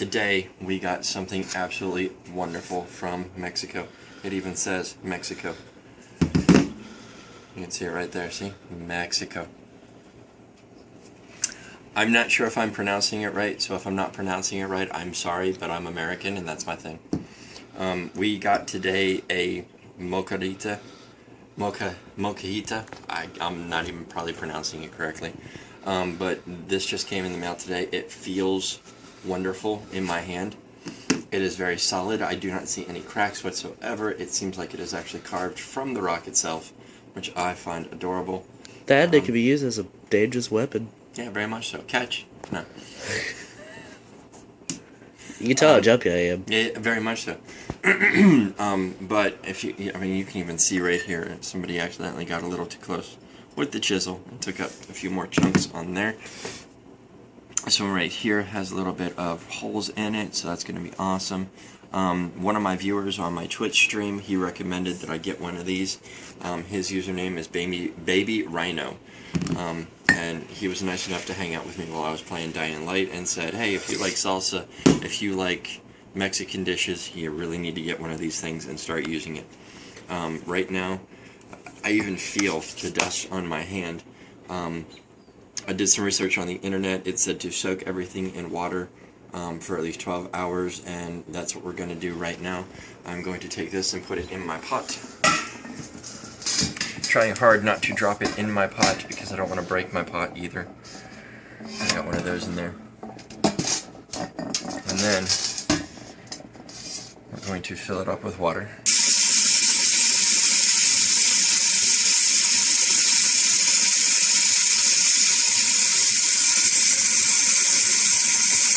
Today we got something absolutely wonderful from Mexico. It even says Mexico. You can see it right there, see? Mexico. I'm not sure if I'm pronouncing it right, so if I'm not pronouncing it right, I'm sorry, but I'm American and that's my thing. We got today a Molcajete. I'm not even probably pronouncing it correctly. But this just came in the mail today. It feels wonderful in my hand. It is very solid. I do not see any cracks whatsoever. It seems like it is actually carved from the rock itself, which I find adorable. That it could be used as a dangerous weapon. Yeah, very much so. Catch? No. You can tell how jumpy I am. Yeah, very much so. But if you, I mean, you can even see right here, somebody accidentally got a little too close with the chisel and took up a few more chunks on there. This one right here has a little bit of holes in it, so that's going to be awesome. One of my viewers on my Twitch stream, he recommended that I get one of these. His username is BabyRhyno. And he was nice enough to hang out with me while I was playing Dying Light and said, hey, if you like salsa, if you like Mexican dishes, you really need to get one of these things and start using it. Right now, I even feel the dust on my hand. I did some research on the internet. It said to soak everything in water for at least 12 hours, and that's what we're going to do right now. I'm going to take this and put it in my pot. Trying hard not to drop it in my pot because I don't want to break my pot either. I got one of those in there. And then we're going to fill it up with water.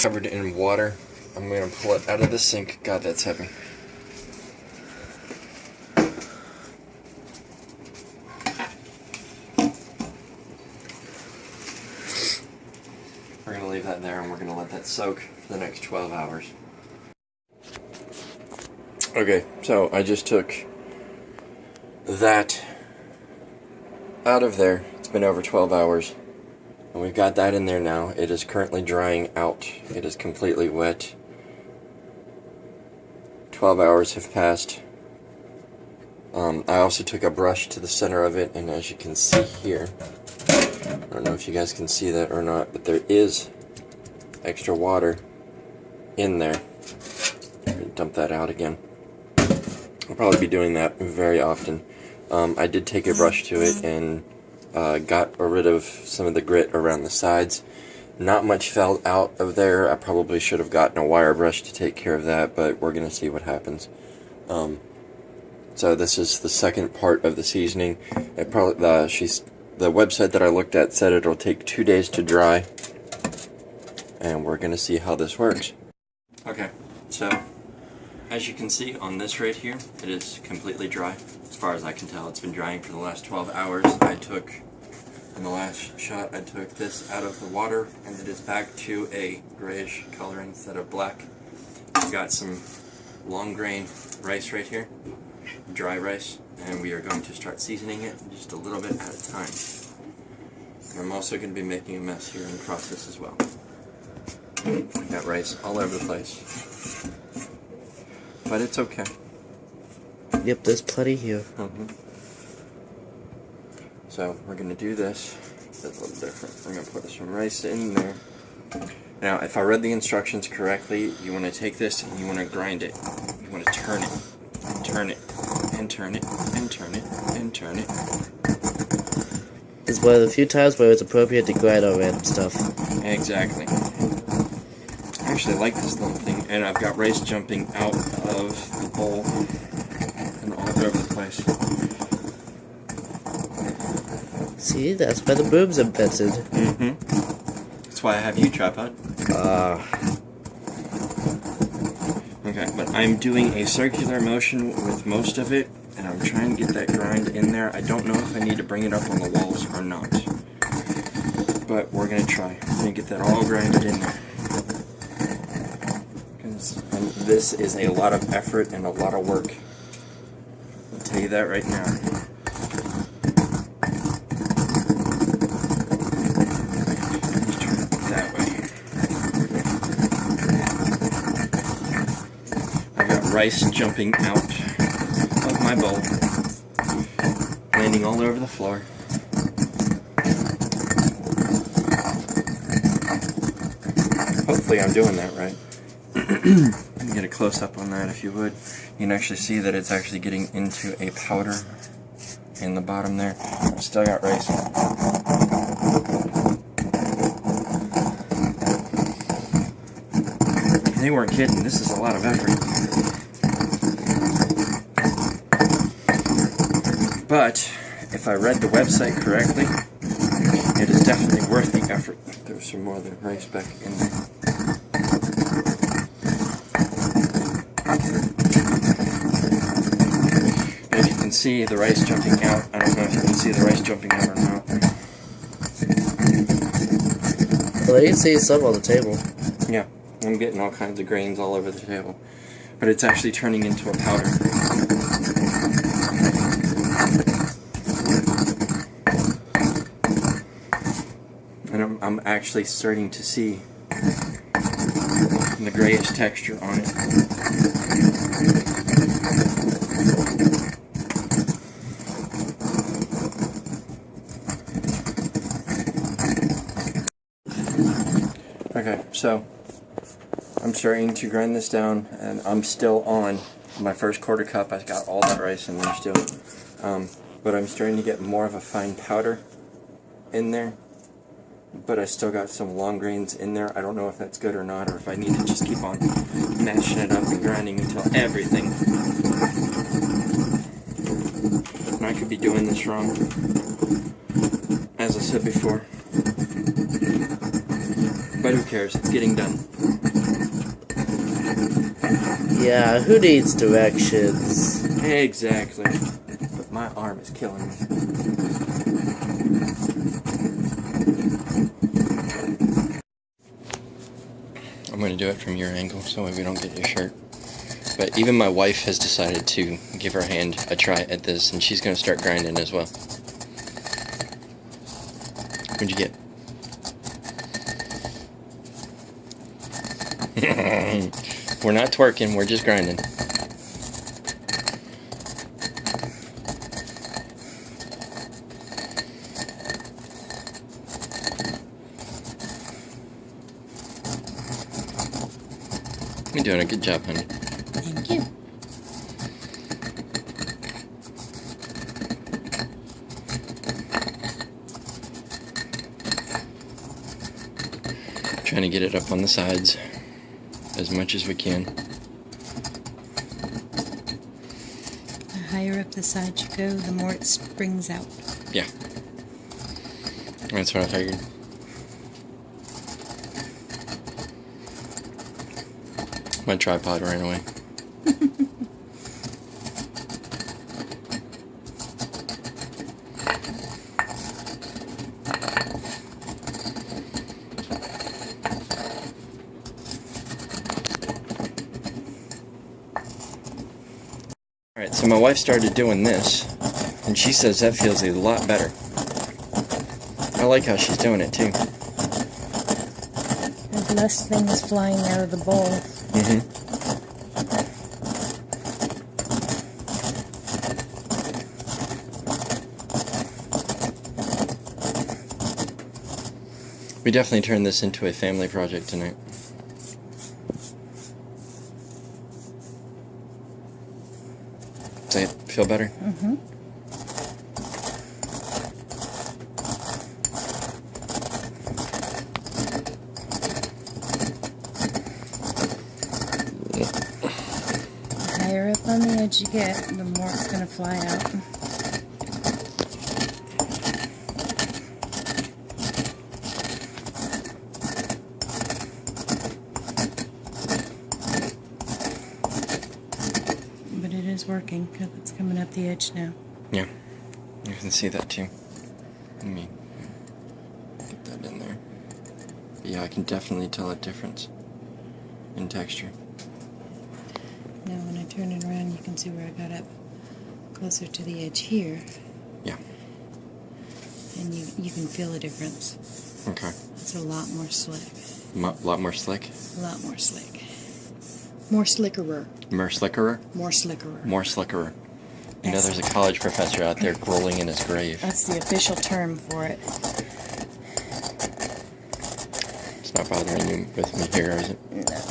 Covered in water. I'm going to pull it out of the sink. God, that's heavy. We're going to leave that there and we're going to let that soak for the next 12 hours. Okay, so I just took that out of there. It's been over 12 hours. And we've got that in there now. It is currently drying out. It is completely wet. 12 hours have passed. I also took a brush to the center of it, and as you can see here, I don't know if you guys can see that or not, but there is extra water in there. Dump that out again. I'll probably be doing that very often. I did take a brush to it and got rid of some of the grit around the sides. Not much fell out of there. I probably should have gotten a wire brush to take care of that, but we're going to see what happens. So this is the second part of the seasoning. It probably, the website that I looked at said it'll take 2 days to dry, and we're going to see how this works. Okay, so as you can see on this right here, it is completely dry. As far as I can tell, it's been drying for the last 12 hours. In the last shot, I took this out of the water, and it is back to a grayish color instead of black. I've got some long grain rice right here, dry rice, and we are going to start seasoning it just a little bit at a time. And I'm also going to be making a mess here in the process as well. I got rice all over the place. But it's okay. Yep, there's plenty here. So we're going to do this. That's a little different. We're going to put some rice in there. Now, if I read the instructions correctly, you want to take this and you want to grind it. You want to turn it, turn it, and turn it, and turn it, and turn it. It's one of the few times where it's appropriate to grind on random stuff. Exactly. I actually like this little thing, and I've got rice jumping out of the bowl and all over the place. See, that's why the boob's invented. That's why I have you, tripod. Okay, but I'm doing a circular motion with most of it, and I'm trying to get that grind in there. I don't know if I need to bring it up on the walls or not, but we're going to try. I'm going to get that all grinded in there. And this is a lot of effort and a lot of work. I'll tell you that right now. That way. rice jumping out of my bowl, landing all over the floor. Hopefully I'm doing that right. Let me get a close-up on that if you would. You can actually see that it's actually getting into a powder in the bottom there. I've still got rice. They weren't kidding, this is a lot of effort. But, if I read the website correctly, it is definitely worth the effort. There's some more of the rice back in there. As you can see the rice jumping out. I don't know if you can see the rice jumping out or not. Well, you can see some on the table. Yeah, I'm getting all kinds of grains all over the table. But it's actually turning into a powder. And I'm actually starting to see the grayish texture on it. Okay, so I'm starting to grind this down, and I'm still on my first quarter cup. I got all that rice in there still, but I'm starting to get more of a fine powder in there. But I still got some long grains in there. I don't know if that's good or not, or if I need to just keep on mashing it up and grinding until everything. And I could be doing this wrong, as I said before. But who cares? It's getting done. Yeah, who needs directions? Exactly. But my arm is killing me. I'm going to do it from your angle so we don't get your shirt. But even my wife has decided to give her hand a try at this, and she's going to start grinding as well. What'd you get? We're not twerking, we're just grinding. You're doing a good job, honey. Thank you. Trying to get it up on the sides as much as we can. The higher up the side you go, the more it springs out. Yeah. That's what I figured. My tripod ran away. Alright, so my wife started doing this, and she says that feels a lot better. I like how she's doing it too. There's less things flying out of the bowl. We definitely turned this into a family project tonight. Does it feel better? Mm-hmm. The higher up on the edge you get, the more it's going to fly out. But it is working because it's coming up the edge now. Yeah, you can see that too. Let me get that in there. But yeah, I can definitely tell a difference in texture. Now when I turn it around, you can see where I got up closer to the edge here. Yeah. And you can feel a difference. Okay. It's a lot more slick. Lot more slick? A lot more slick. More slickerer. More slickerer? More slickerer. More slickerer. You know, That's- there's a college professor out there rolling in his grave. That's the official term for it. It's not bothering you with me here, is it? No.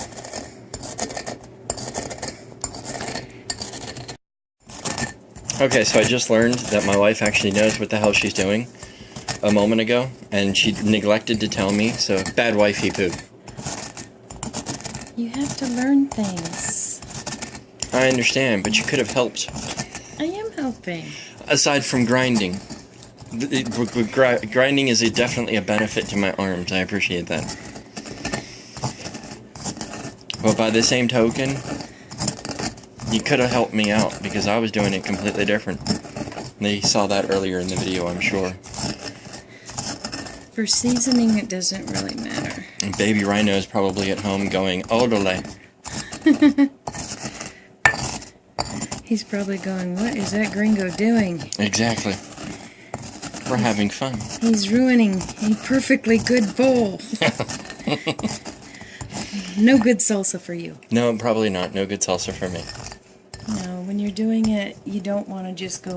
Okay, so I just learned that my wife actually knows what the hell she's doing a moment ago, and she neglected to tell me, so bad wifey poo. You have to learn things. I understand, but you could have helped. I am helping. Aside from grinding. Grinding is definitely a benefit to my arms. I appreciate that. But by the same token, you could have helped me out because I was doing it completely different. They saw that earlier in the video, I'm sure. For seasoning, it doesn't really matter. And BabyRhyno is probably at home going, odole. He's probably going, what is that gringo doing? Exactly. We're having fun. He's ruining a perfectly good bowl. No good salsa for you. No, probably not. No good salsa for me. No, when you're doing it, you don't want to just go...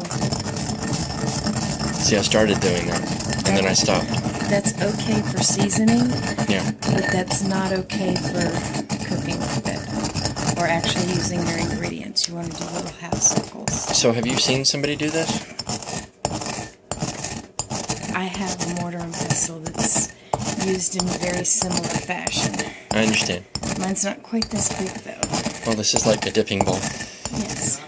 See, I started doing that, and then I stopped. That's okay for seasoning, Yeah. but that's not okay for cooking with it. Or actually using your ingredients. You want to do little half circles. So have you seen somebody do this? I have a mortar and pestle that's used in a very similar fashion. I understand. Mine's not quite this big, though. Well, this is like a dipping bowl. Yes.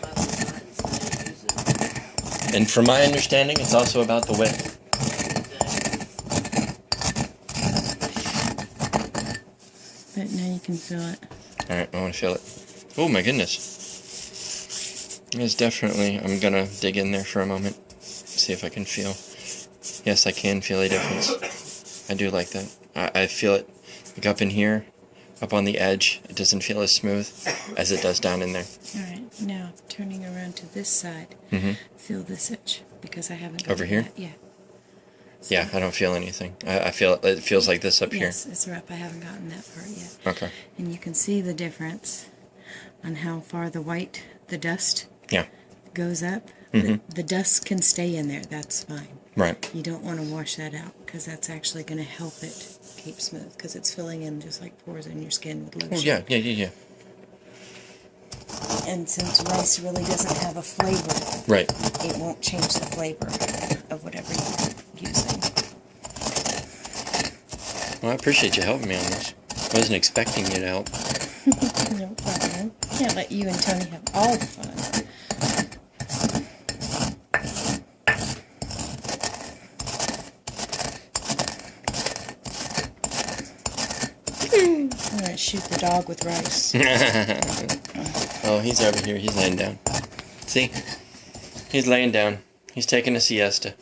And from my understanding, it's also about the width. But now you can feel it. Alright, I want to feel it. Oh my goodness. It's definitely, I'm gonna dig in there for a moment. See if I can feel. Yes, I can feel a difference. I do like that. I feel it like up in here, up on the edge. It doesn't feel as smooth as it does down in there. Alright, now turning around to this side. Mm-hmm. Feel this itch, because I haven't Over done here? that. Yeah. Yeah, I don't feel anything. I feel it feels like this up Yes, it's rough. I haven't gotten that part yet. here. Okay. And you can see the difference on how far the white, the dust, Yeah. goes up. Mhm. The dust can stay in there. That's fine. Right. You don't want to wash that out because that's actually going to help it keep smooth because it's filling in just like pores in your skin with lotion. Oh yeah. And since rice really doesn't have a flavor, Right. it won't change the flavor of whatever you're using. Well, I appreciate you helping me on this. I wasn't expecting you to help. No problem. Can't let you and Tony have all the fun. I'm gonna shoot the dog with rice. Oh, he's over here. He's laying down. See? He's laying down. He's taking a siesta.